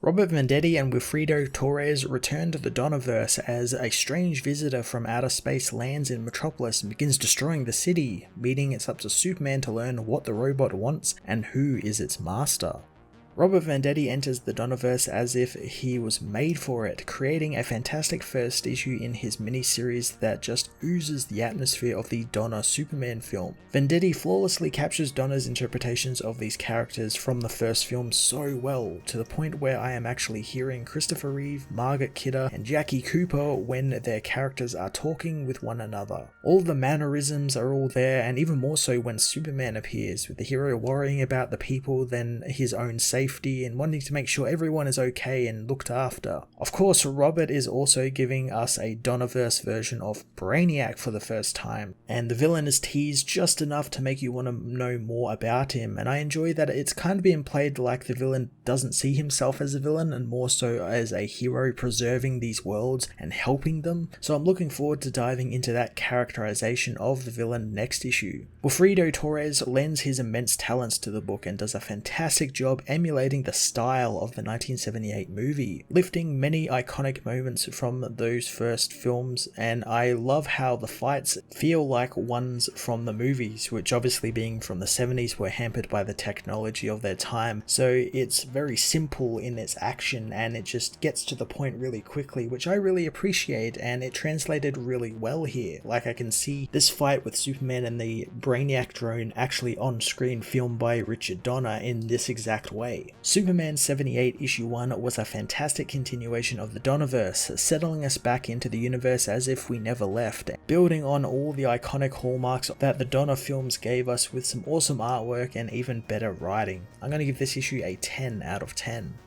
Robert Venditti and Wilfredo Torres return to the Donnerverse as a strange visitor from outer space lands in Metropolis and begins destroying the city, meaning it's up to Superman to learn what the robot wants and who is its master. Robert Venditti enters the Donnerverse as if he was made for it, creating a fantastic first issue in his miniseries that just oozes the atmosphere of the Donner Superman film. Venditti flawlessly captures Donner's interpretations of these characters from the first film so well, to the point where I am actually hearing Christopher Reeve, Margaret Kidder, and Jackie Cooper when their characters are talking with one another. All the mannerisms are all there, and even more so when Superman appears, with the hero worrying about the people than his own safety and wanting to make sure everyone is okay and looked after. Of course, Robert is also giving us a Donnerverse version of Brainiac for the first time, and the villain is teased just enough to make you want to know more about him, and I enjoy that it's kind of being played like the villain doesn't see himself as a villain and more so as a hero preserving these worlds and helping them, so I'm looking forward to diving into that characterization of the villain next issue. Wilfredo Torres lends his immense talents to the book and does a fantastic job emulating the style of the 1978 movie, lifting many iconic moments from those first films, and I love how the fights feel like ones from the movies, which obviously being from the 70s were hampered by the technology of their time, so it's very simple in its action and it just gets to the point really quickly, which I really appreciate, and it translated really well here. Like I can see this fight with Superman and the Brainiac drone actually on screen, filmed by Richard Donner in this exact way. Superman 78 issue 1 was a fantastic continuation of the Donnerverse, settling us back into the universe as if we never left, building on all the iconic hallmarks that the Donner films gave us with some awesome artwork and even better writing. I'm going to give this issue a 10 out of 10.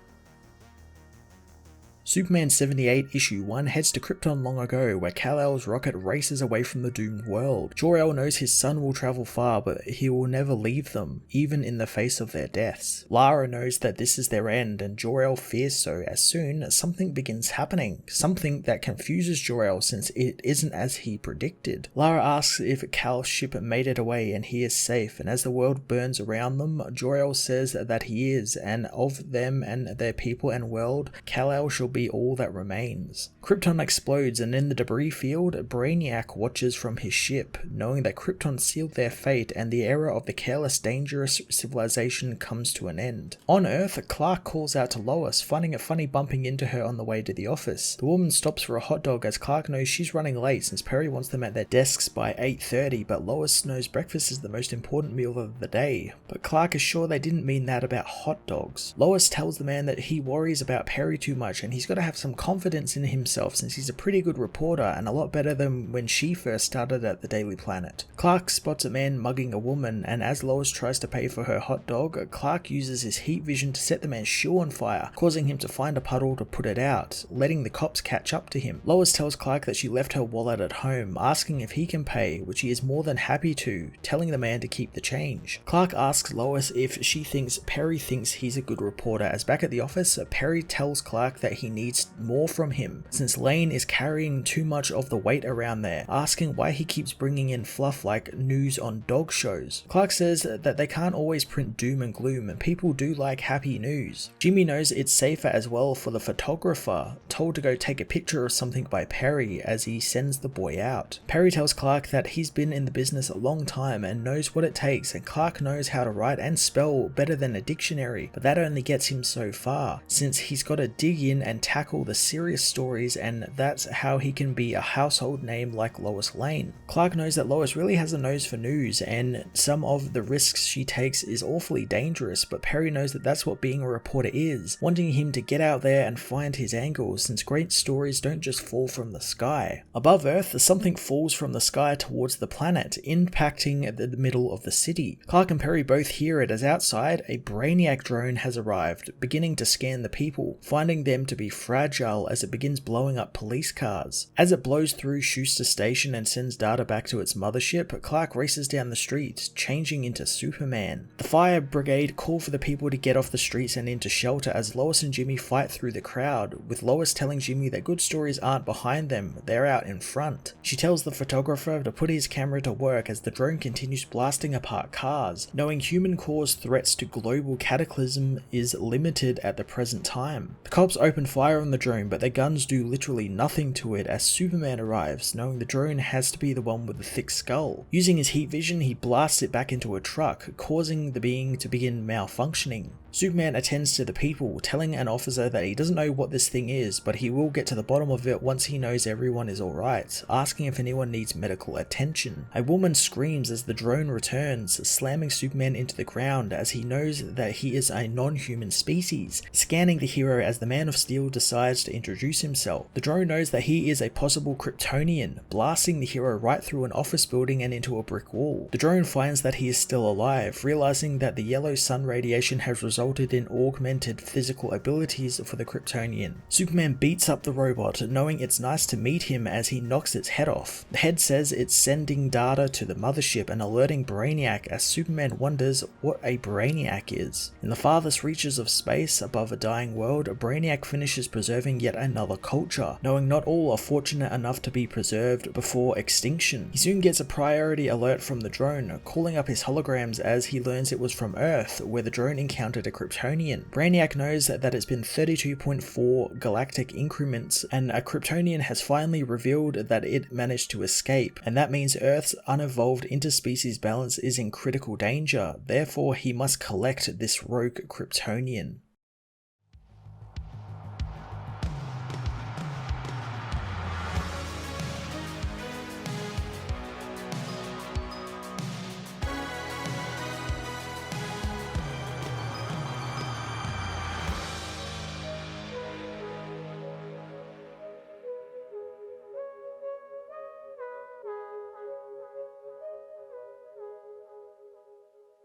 Superman 78 issue 1 heads to Krypton long ago, where Kal-El's rocket races away from the doomed world. Jor-El knows his son will travel far, but he will never leave them, even in the face of their deaths. Lara knows that this is their end, and Jor-El fears so, as soon something begins happening, something that confuses Jor-El since it isn't as he predicted. Lara asks if Kal's ship made it away and he is safe, and as the world burns around them, Jor-El says that he is, and of them and their people and world, Kal-El shall be all that remains. Krypton explodes, and in the debris field, Brainiac watches from his ship, knowing that Krypton sealed their fate and the era of the careless, dangerous civilization comes to an end. On Earth, Clark calls out to Lois, finding it funny bumping into her on the way to the office. The woman stops for a hot dog as Clark knows she's running late since Perry wants them at their desks by 8:30, but Lois knows breakfast is the most important meal of the day. But Clark is sure they didn't mean that about hot dogs. Lois tells the man that he worries about Perry too much and he's got to have some confidence in himself since he's a pretty good reporter and a lot better than when she first started at the Daily Planet. Clark spots a man mugging a woman, and as Lois tries to pay for her hot dog, Clark uses his heat vision to set the man's shoe on fire, causing him to find a puddle to put it out, letting the cops catch up to him. Lois tells Clark that she left her wallet at home, asking if he can pay, which he is more than happy to, telling the man to keep the change. Clark asks Lois if she thinks Perry thinks he's a good reporter, as back at the office, Perry tells Clark that he needs more from him, since Lane is carrying too much of the weight around there, asking why he keeps bringing in fluff like news on dog shows. Clark says that they can't always print doom and gloom, and people do like happy news. Jimmy knows it's safer as well for the photographer, told to go take a picture of something by Perry as he sends the boy out. Perry tells Clark that he's been in the business a long time and knows what it takes, and Clark knows how to write and spell better than a dictionary, but that only gets him so far, since he's got to dig in and tackle the serious stories, and that's how he can be a household name like Lois Lane. Clark knows that Lois really has a nose for news, and some of the risks she takes is awfully dangerous, but Perry knows that that's what being a reporter is, wanting him to get out there and find his angles, since great stories don't just fall from the sky. Above Earth, something falls from the sky towards the planet, impacting the middle of the city. Clark and Perry both hear it as outside, a Brainiac drone has arrived, beginning to scan the people, finding them to be be fragile as it begins blowing up police cars. As it blows through Schuster Station and sends data back to its mothership, Clark races down the streets, changing into Superman. The fire brigade call for the people to get off the streets and into shelter as Lois and Jimmy fight through the crowd, with Lois telling Jimmy that good stories aren't behind them, they're out in front. She tells the photographer to put his camera to work as the drone continues blasting apart cars, knowing human-caused threats to global cataclysm is limited at the present time. The cops open fire on the drone, but their guns do literally nothing to it as Superman arrives, knowing the drone has to be the one with the thick skull. Using his heat vision, he blasts it back into a truck, causing the being to begin malfunctioning. Superman attends to the people, telling an officer that he doesn't know what this thing is, but he will get to the bottom of it once he knows everyone is alright, asking if anyone needs medical attention. A woman screams as the drone returns, slamming Superman into the ground as he knows that he is a non-human species, scanning the hero as the Man of Steel decides to introduce himself. The drone knows that he is a possible Kryptonian, blasting the hero right through an office building and into a brick wall. The drone finds that he is still alive, realizing that the yellow sun radiation has resulted in augmented physical abilities for the Kryptonian. Superman beats up the robot, knowing it's nice to meet him as he knocks its head off. The head says it's sending data to the mothership and alerting Brainiac as Superman wonders what a Brainiac is. In the farthest reaches of space above a dying world, Brainiac finishes preserving yet another culture, knowing not all are fortunate enough to be preserved before extinction. He soon gets a priority alert from the drone, calling up his holograms as he learns it was from Earth, where the drone encountered a Kryptonian. Brainiac knows that it's been 32.4 galactic increments, and a Kryptonian has finally revealed that it managed to escape, and that means Earth's unevolved interspecies balance is in critical danger. Therefore, he must collect this rogue Kryptonian.